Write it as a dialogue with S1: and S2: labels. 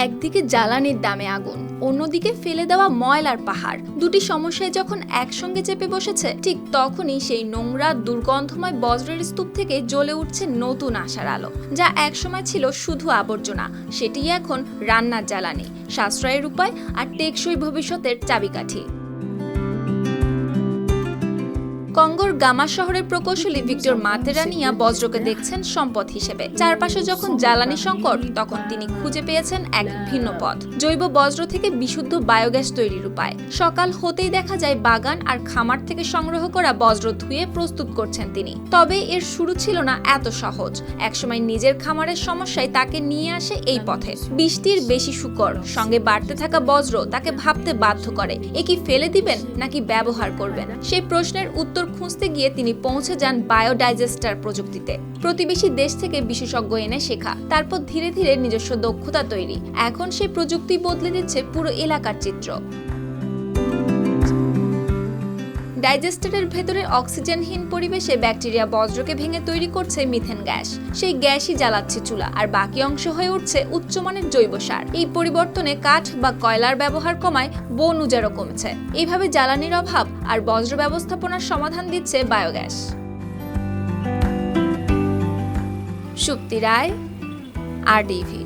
S1: একদিকে জ্বালানির দামে আগুন, অন্যদিকে ফেলে দেওয়া ময়লার পাহাড়, দুটি সমস্যায় যখন একসঙ্গে চেপে বসেছে, ঠিক তখনই সেই নোংরা দুর্গন্ধময় বজ্রের স্তূপ থেকে জ্বলে উঠছে নতুন আশার আলো। যা একসময় ছিল শুধু আবর্জনা, সেটি এখন রান্নার জ্বালানি, সাশ্রয়ের উপায় আর টেকসই ভবিষ্যতের চাবিকাঠি। কঙ্গোর গামা শহরের প্রকৌশলী ভিক্টর মাতেরানিয়া বজ্রকে দেখছেন সম্পদ হিসেবে। চারপাশে যখন জ্বালানি সংকট, তখন তিনি খুঁজে পেয়েছেন এক ভিন্ন পথ, জৈব বজ্র থেকে বিশুদ্ধ বায়োগ্যাস তৈরির উপায়। সকাল হতেই দেখা যায় বাগান আর খামার থেকে সংগ্রহ করা বজ্র ধুয়ে প্রস্তুত করছেন তিনি। তবে এর শুরু ছিল না এত সহজ। একসময় নিজের খামারের সমস্যায় তাকে নিয়ে আসে এই পথে। বৃষ্টির বেশি শুকর, সঙ্গে বাড়তে থাকা বজ্র তাকে ভাবতে বাধ্য করে, এ কি ফেলে দিবেন নাকি ব্যবহার করবেন। সেই প্রশ্নের উত্তর খুঁজতে গিয়ে তিনি পৌঁছে যান বায়োডাইজেস্টার প্রযুক্তিতে। প্রতিবেশী দেশ থেকে বিশেষজ্ঞ এনে শেখা, তারপর ধীরে ধীরে নিজস্ব দক্ষতা তৈরি। এখন সেই প্রযুক্তি বদলে দিচ্ছে পুরো এলাকার চিত্র। ডাইজেস্টারের ভেতরে অক্সিজেনহীন পরিবেশে ব্যাকটেরিয়া বজ্রকে ভেঙে তৈরি করছে মিথেন গ্যাস। সেই গ্যাসই জ্বালাচ্ছে চুলা, আর বাকি অংশ হয়ে উঠছে উচ্চমানের জৈব সার। এই পরিবর্তনে কাঠ বা কয়লার ব্যবহার কমায়, বন উজাড়ও কমছে। এইভাবে জ্বালানির অভাব আর বজ্র ব্যবস্থাপনার সমাধান দিচ্ছে বায়োগ্যাস। সুপ্তি রায়, RDV।